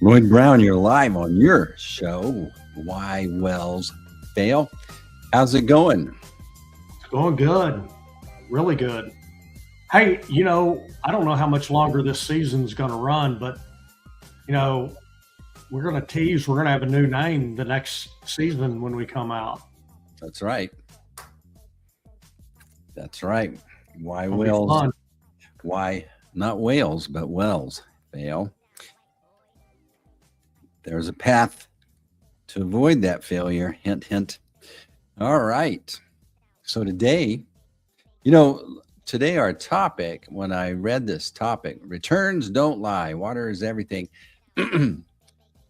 Lloyd Brown, you're live on your show, Why Wells Fail. How's it going? It's going good, really good. Hey, I don't know how much longer this season's going to run, but you know, we're going to tease. We're going to have a new name the next season when we come out. That's right. That's right. Why It'll be Wells? fun. Why not Wales, but Wells fail? There's a path to avoid that failure. Hint, hint. All right. So today our topic, when I read this topic, returns don't lie, water is everything. When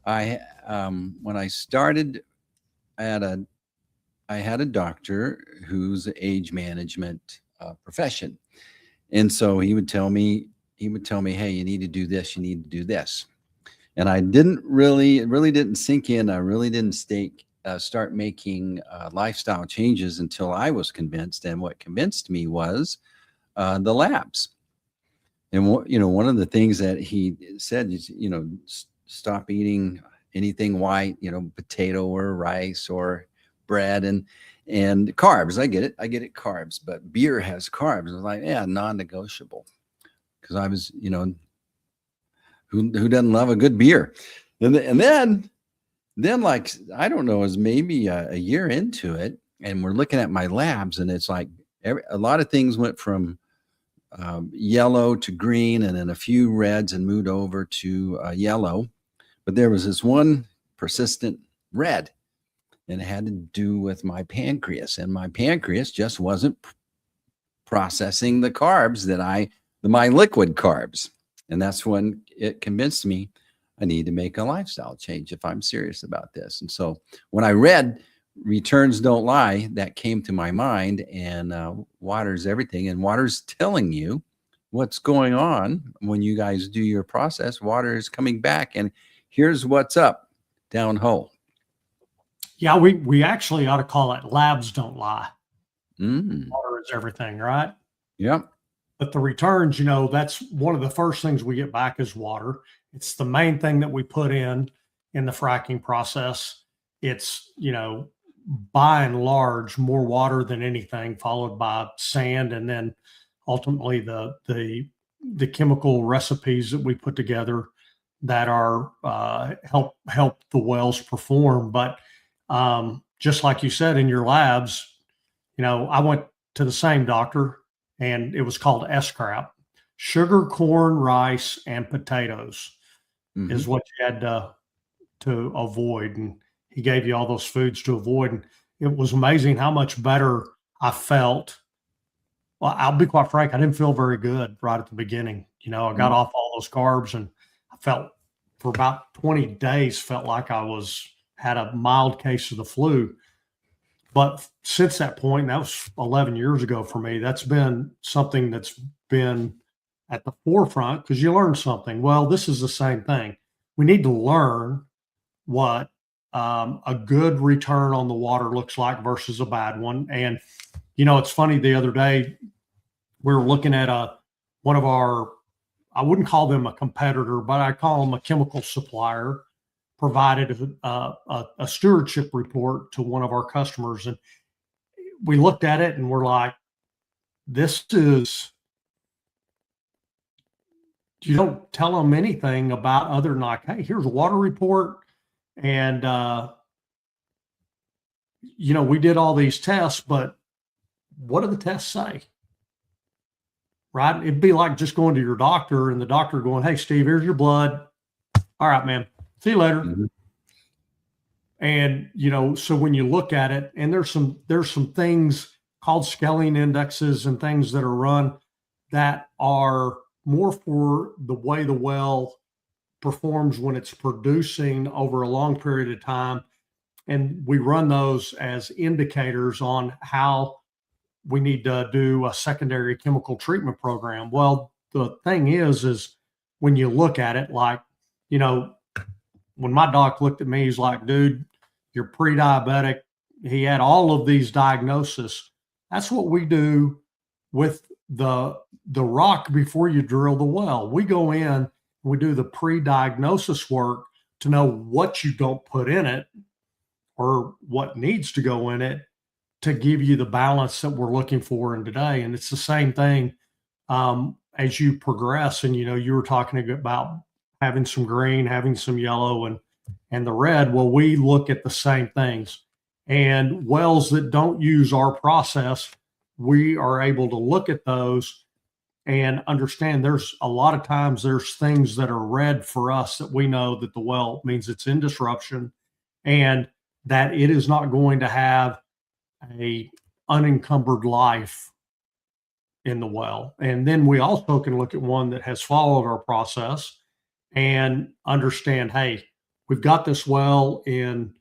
I started at I had a doctor whose age management profession, and so he would tell me, hey, you need to do this, you need to do this, and it really didn't sink in. I really didn't start making lifestyle changes until I was convinced, and what convinced me was the labs. And one of the things that he said is, stop eating anything white, potato or rice or bread and carbs. I get it, carbs, but beer has carbs. I was like, yeah, non-negotiable. Because I was, who doesn't love a good beer? And then like, I don't know, it was maybe a year into it, and we're looking at my labs, and it's like a lot of things went from yellow to green, and then a few reds, and moved over to yellow. But there was this one persistent red, and it had to do with my pancreas, and my pancreas just wasn't processing the carbs my liquid carbs. And that's when it convinced me I need to make a lifestyle change if I'm serious about this. And so when I read Returns Don't Lie, that came to my mind, and water's everything. And water's telling you what's going on when you guys do your process. Water is coming back, and here's what's up down hole. Yeah, we actually ought to call it labs don't lie. Mm. Water is everything, right? Yep. But the returns, that's one of the first things we get back is water. It's the main thing that we put in the fracking process. It's, by and large, more water than anything, followed by sand, and then ultimately the chemical recipes that we put together that are help the wells perform. But just like you said in your labs, I went to the same doctor, and it was called SCRAP. Sugar, corn, rice, and potatoes is what you had to avoid. And he gave you all those foods to avoid. And it was amazing how much better I felt. Well, I'll be quite frank, I didn't feel very good right at the beginning. I got off all those carbs, and I felt for about 20 days, felt like had a mild case of the flu. But since that point, that was 11 years ago for me, that's been something that's been at the forefront, because you learn something. Well, this is the same thing. We need to learn what a good return on the water looks like versus a bad one. And, it's funny, the other day, we were looking at one of our, I wouldn't call them a competitor, but I call them a chemical supplier, provided a stewardship report to one of our customers. And we looked at it and we're like, you don't tell them anything about other than like, hey, here's a water report. And, we did all these tests, but what do the tests say? Right? It'd be like just going to your doctor and the doctor going, hey, Steve, here's your blood. All right, man. See you later. Mm-hmm. And, so when you look at it, and there's some things called scaling indexes and things that are run that are more for the way the well performs when it's producing over a long period of time. And we run those as indicators on how we need to do a secondary chemical treatment program. Well, the thing is when you look at it, like, when my doc looked at me, he's like, dude, you're pre-diabetic. He had all of these diagnoses. That's what we do with the rock before you drill the well. We go in, we do the pre-diagnosis work to know what you don't put in it or what needs to go in it to give you the balance that we're looking for in today. And it's the same thing as you progress. And you were talking about having some green, having some yellow, and the red. Well, we look at the same things. And wells that don't use our process, we are able to look at those and understand there's a lot of times there's things that are red for us that we know that the well means it's in disruption and that it is not going to have a unencumbered life in the well. And then we also can look at one that has followed our process and understand, hey, we've got this well in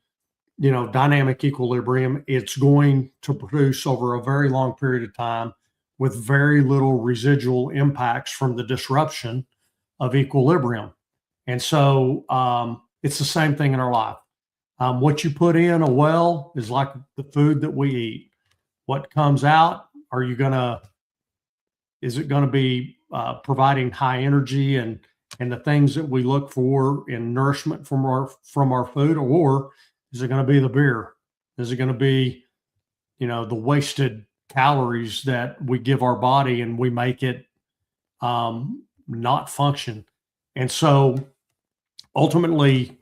dynamic equilibrium. It's going to produce over a very long period of time with very little residual impacts from the disruption of equilibrium. And so it's the same thing in our life. What you put in a well is like the food that we eat. What comes out, is it going to be providing high energy and the things that we look for in nourishment from our food, or is it going to be the beer? Is it going to be, the wasted calories that we give our body and we make it not function? And so ultimately,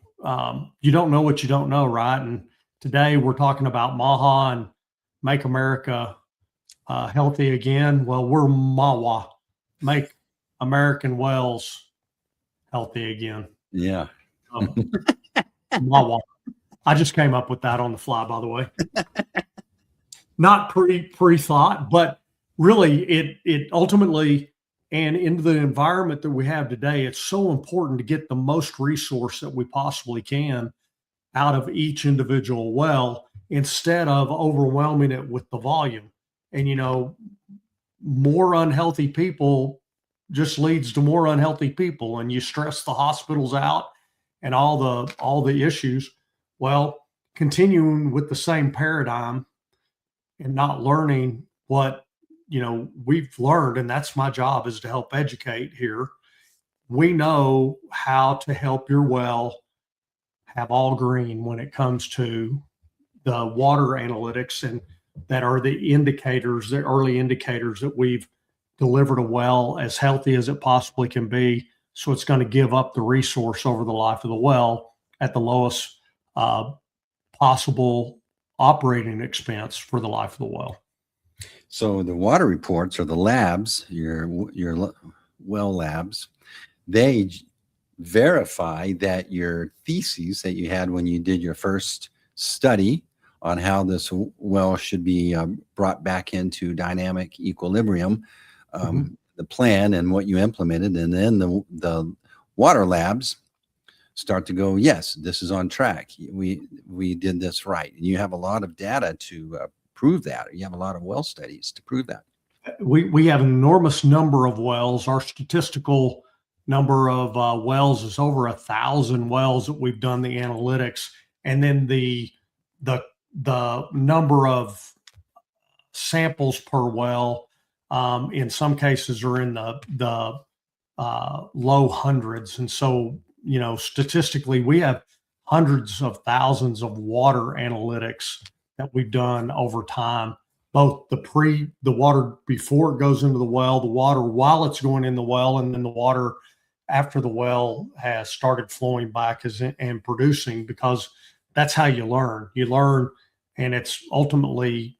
you don't know what you don't know, right? And today we're talking about MAHA and Make America Healthy Again. Well, we're MAWA, Make American Wells Healthy Again. Yeah. MAWA. I just came up with that on the fly, by the way. Not pre-thought, but really it ultimately, and into the environment that we have today, it's so important to get the most resource that we possibly can out of each individual well instead of overwhelming it with the volume. And, more unhealthy people just leads to more unhealthy people, and you stress the hospitals out and all the issues. Well, continuing with the same paradigm and not learning what we've learned, and that's my job, is to help educate here. We know how to help your well have all green when it comes to the water analytics, and that are the indicators, the early indicators that we've delivered a well as healthy as it possibly can be. So it's going to give up the resource over the life of the well at the lowest possible operating expense for the life of the well. So the water reports, or the labs, your well labs, they verify that your theses that you had when you did your first study on how this well should be brought back into dynamic equilibrium, the plan and what you implemented, and then the water labs start to go, yes, this is on track. We did this right. And you have a lot of data to prove that. You have a lot of well studies to prove that. We have an enormous number of wells. Our statistical number of wells is over 1,000 wells that we've done the analytics, and then the number of samples per well in some cases are in the low hundreds. And so statistically, we have hundreds of thousands of water analytics that we've done over time, both the water before it goes into the well, the water while it's going in the well, and then the water after the well has started flowing back and producing, because that's how you learn. You learn, and it's ultimately,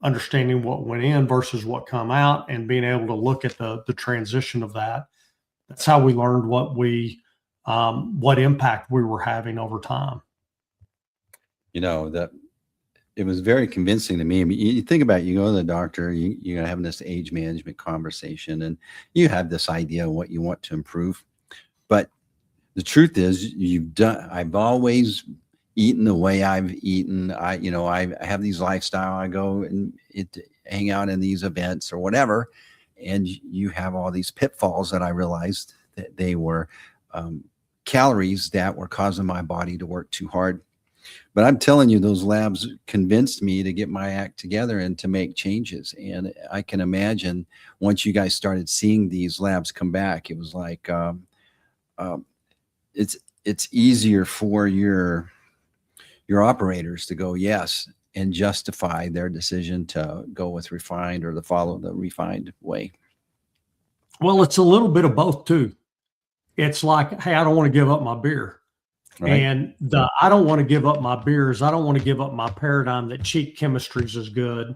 understanding what went in versus what come out, and being able to look at the transition of that. That's how we learned what impact we were having over time. That it was very convincing to me. I mean, you think about it, you go to the doctor, you're having this age management conversation, and you have this idea of what you want to improve. But the truth is, I've always eaten the way I've eaten. I have these lifestyle. I go and hang out in these events or whatever, and you have all these pitfalls that I realized that they were calories that were causing my body to work too hard. But I'm telling you, those labs convinced me to get my act together and to make changes. And I can imagine once you guys started seeing these labs come back, it was like, it's easier for your operators to go yes and justify their decision to go with refined or to follow the refined way. Well, it's a little bit of both too. It's like, hey, I don't want to give up my beer. Right. And the I don't want to give up my beers. I don't want to give up my paradigm that cheap chemistry is as good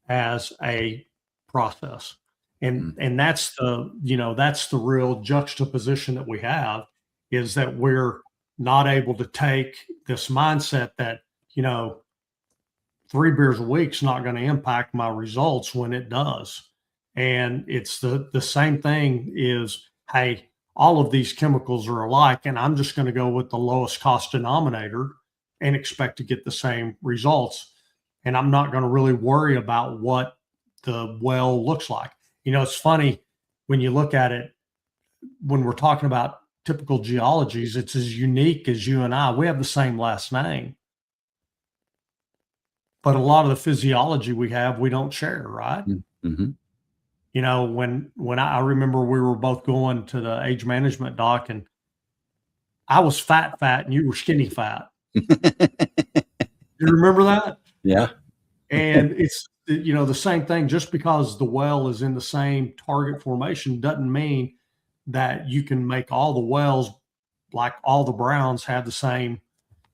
as a process. And that's that's the real juxtaposition that we have, is that we're not able to take this mindset that, 3 beers a week is not going to impact my results when it does. And it's the same thing is, hey, all of these chemicals are alike, and I'm just going to go with the lowest cost denominator and expect to get the same results. And I'm not going to really worry about what the well looks like. It's funny when you look at it, when we're talking about typical geologies, it's as unique as you and I. We have the same last name, but a lot of the physiology we have, we don't share, right? Mm-hmm. When I remember we were both going to the age management doc, and I was fat, and you were skinny fat. You remember that? Yeah. And it's, the same thing. Just because the well is in the same target formation doesn't mean that you can make all the wells, like all the browns, have the same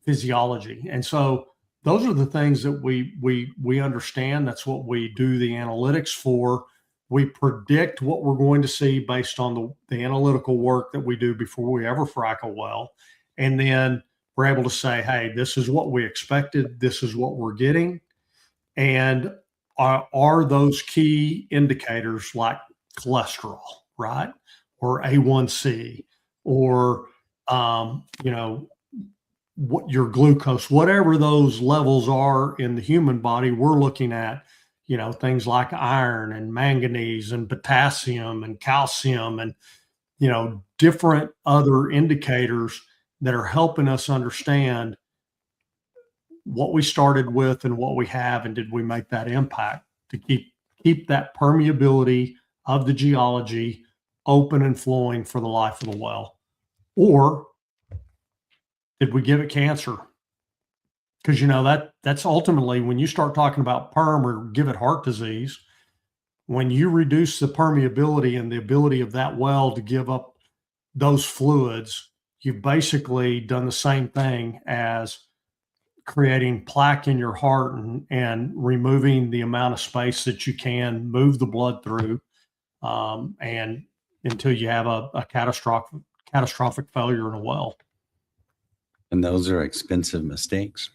physiology. And so those are the things that we understand. That's what we do the analytics for. We predict what we're going to see based on the analytical work that we do before we ever frack a well. And then we're able to say, hey, this is what we expected. This is what we're getting. And are those key indicators like cholesterol, right? Or A1C, or, what your glucose, whatever those levels are in the human body, we're looking at, things like iron and manganese and potassium and calcium and, different other indicators that are helping us understand what we started with and what we have, and did we make that impact to keep that permeability of the geology open and flowing for the life of the well, or did we give it cancer? Because that's ultimately, when you start talking about perm or give it heart disease, when you reduce the permeability and the ability of that well to give up those fluids, you've basically done the same thing as creating plaque in your heart and removing the amount of space that you can move the blood through, and until you have a catastrophic failure in a well. And those are expensive mistakes.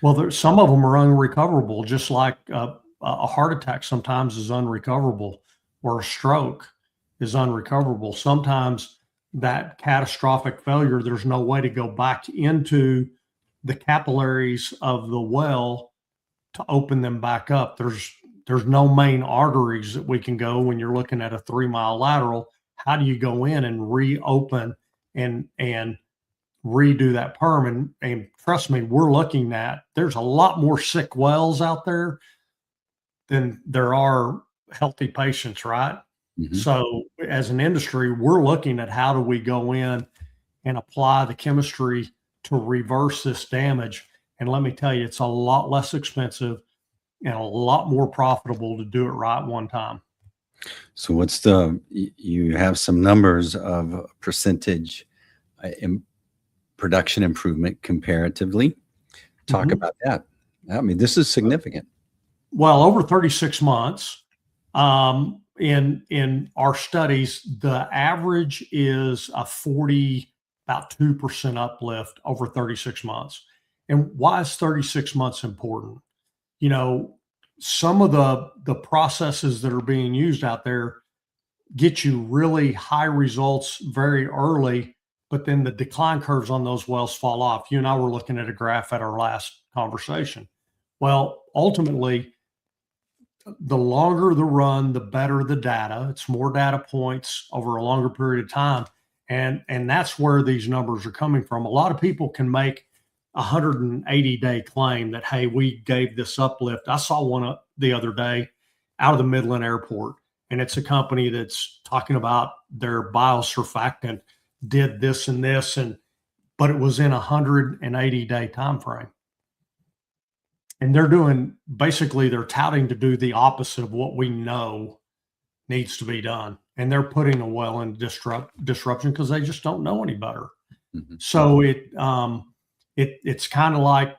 Well, some of them are unrecoverable, just like a heart attack sometimes is unrecoverable, or a stroke is unrecoverable. Sometimes that catastrophic failure, there's no way to go back into the capillaries of the well to open them back up. There's no main arteries that we can go when you're looking at a 3-mile lateral. How do you go in and reopen and redo that perm? And trust me, we're looking at, there's a lot more sick wells out there than there are healthy patients, right? Mm-hmm. So as an industry, we're looking at how do we go in and apply the chemistry to reverse this damage. And let me tell you, it's a lot less expensive and a lot more profitable to do it right one time. So you have some numbers of percentage in production improvement comparatively. Talk about that. I mean, this is significant. Well, over 36 months, in our studies, the average is about 2% uplift over 36 months. And why is 36 months important? Some of the processes that are being used out there get you really high results very early, but then the decline curves on those wells fall off. You and I were looking at a graph at our last conversation. Well, ultimately, the longer the run, the better the data. It's more data points over a longer period of time. And that's where these numbers are coming from. A lot of people can make a 180-day claim that, hey, we gave this uplift. I saw one the other day out of the Midland Airport, and it's a company that's talking about their biosurfactant did this and this, but it was in 180-day time frame. And they're touting to do the opposite of what we know needs to be done. And they're putting a well in disruption because they just don't know any better. Mm-hmm. So it's kind of like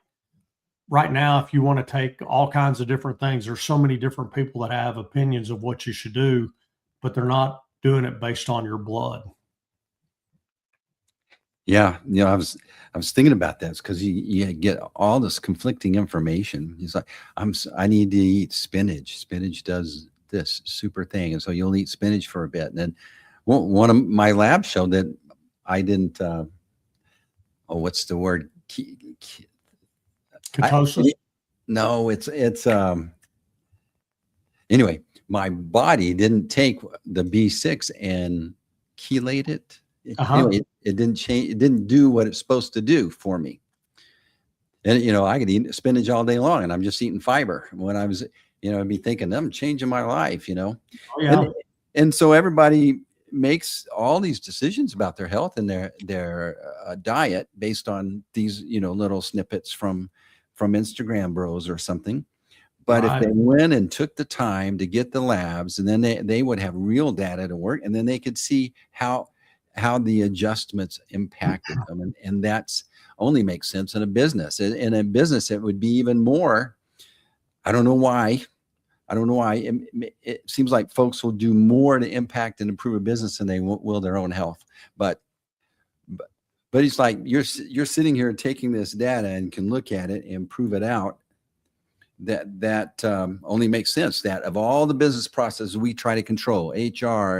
right now, if you want to take all kinds of different things, there's so many different people that have opinions of what you should do, but they're not doing it based on your blood. Yeah, I was thinking about that because you get all this conflicting information. He's like, I need to eat spinach. Spinach does this super thing, and so you'll eat spinach for a bit. And then one of my labs showed that I didn't. What's the word? Ketosis? No, it's anyway. My body didn't take the B6 and chelate it. Anyway, it didn't change. It didn't do what it's supposed to do for me. And I could eat spinach all day long, and I'm just eating fiber. When I was, I'd be thinking, I'm changing my life. Oh, yeah. And so everybody makes all these decisions about their health and their diet based on these little snippets from Instagram bros or something. But if they went and took the time to get the labs, and then they would have real data to work, and then they could see how the adjustments impacted them. And that's only makes sense in a business. In a business, it would be even more. I don't know why. It seems like folks will do more to impact and improve a business than they will their own health. But it's like you're sitting here taking this data and can look at it and prove it out. That only makes sense. That of all the business processes we try to control, HR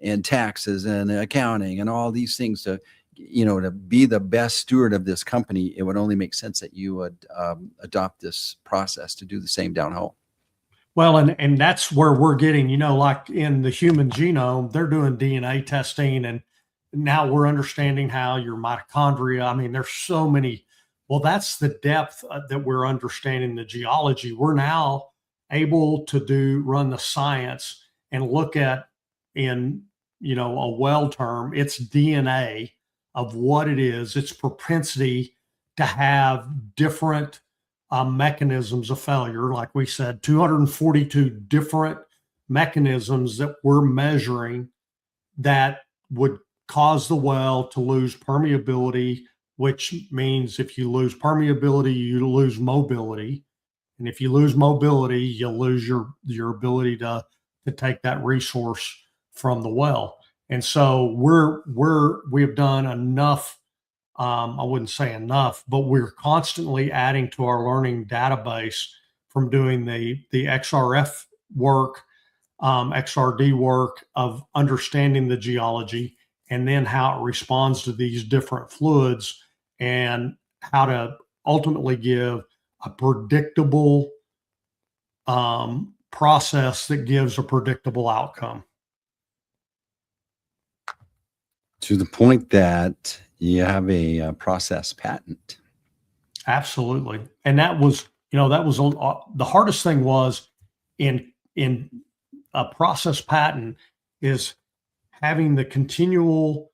and taxes and accounting and all these things to be the best steward of this company, it would only make sense that you would adopt this process to do the same down home. Well, and that's where we're getting, like in the human genome, they're doing DNA testing, and now we're understanding how your mitochondria. I mean, there's so many. Well, that's the depth that we're understanding the geology. We're now able to run the science and look at in, a well term, its DNA of what it is, its propensity to have different mechanisms of failure. Like we said, 242 different mechanisms that we're measuring that would cause the well to lose permeability, which means if you lose permeability, you lose mobility. And if you lose mobility, you lose your ability to take that resource from the well. And so we have done enough. I wouldn't say enough, but we're constantly adding to our learning database from doing the XRF work, XRD work of understanding the geology and then how it responds to these different fluids and how to ultimately give a predictable process that gives a predictable outcome. To the point that you have a process patent. Absolutely. And that was the hardest thing was in a process patent is having the continual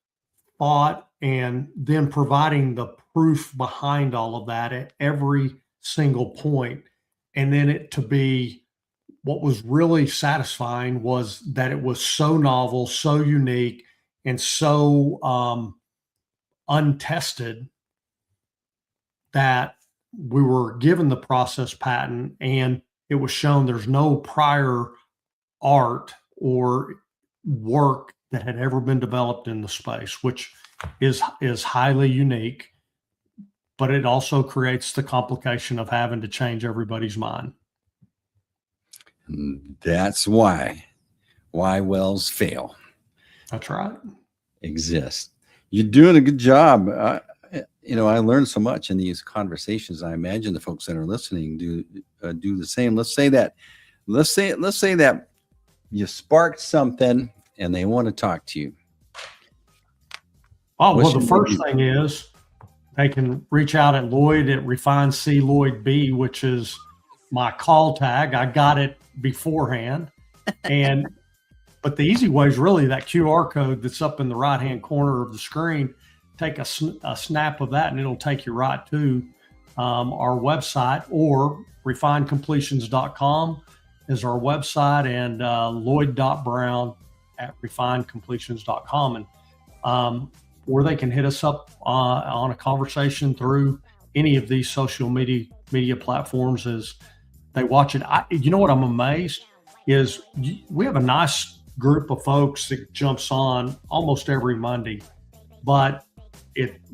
thought and then providing the proof behind all of that at every single point. And then it to be what was really satisfying was that it was so novel, so unique, and so untested that we were given the process patent, and it was shown there's no prior art or work that had ever been developed in the space, which is highly unique, but it also creates the complication of having to change everybody's mind. That's why wells fail. That's right. Exist. You're doing a good job. I learned so much in these conversations. I imagine the folks that are listening do the same. Let's say that you sparked something and they want to talk to you. Oh, well, the first thing is they can reach out at Lloyd at Refine C Lloyd B, which is my call tag. I got it beforehand. But the easy way is really that QR code that's up in the right-hand corner of the screen. Take a snap of that and it'll take you right to our website, or refinedcompletions.com is our website, and lloyd.brown@refinedcompletions.com. And or they can hit us up on a conversation through any of these social media platforms as they watch it. You know what I'm amazed is we have a nice group of folks that jumps on almost every Monday, but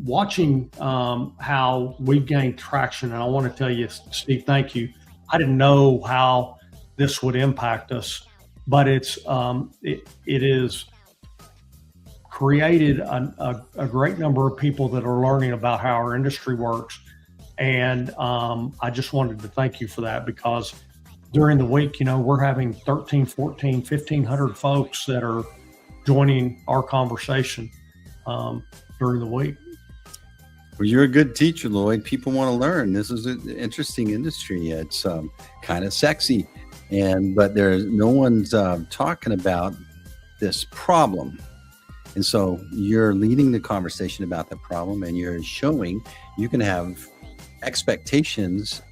watching how we've gained traction. And I want to tell you, Steve, thank you. I didn't know how this would impact us, but it is created a great number of people that are learning about how our industry works. And I just wanted to thank you for that, because during the week, we're having 13, 14, 1,500 folks that are joining our conversation during the week. Well, you're a good teacher, Lloyd. People want to learn. This is an interesting industry. It's kind of sexy, but no one's talking about this problem. And so you're leading the conversation about the problem, and you're showing you can have expectations,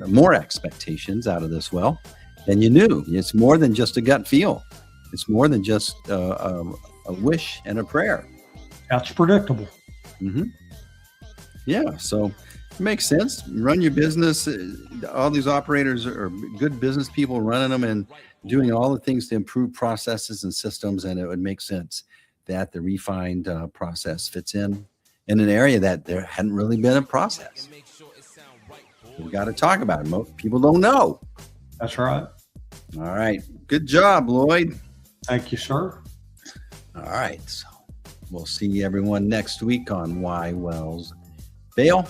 more expectations out of this well than you knew. It's more than just a gut feel. It's more than just a wish and a prayer. That's predictable. Mm-hmm. Yeah, so it makes sense. Run your business. All these operators are good business people running them and doing all the things to improve processes and systems, and it would make sense that the refined process fits in an area that there hadn't really been a process. We've got to talk about it. Most people don't know. That's right. All right. Good job, Lloyd. Thank you, sir. All right. So we'll see everyone next week on Why Wells Fail.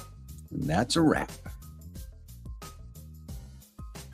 And that's a wrap.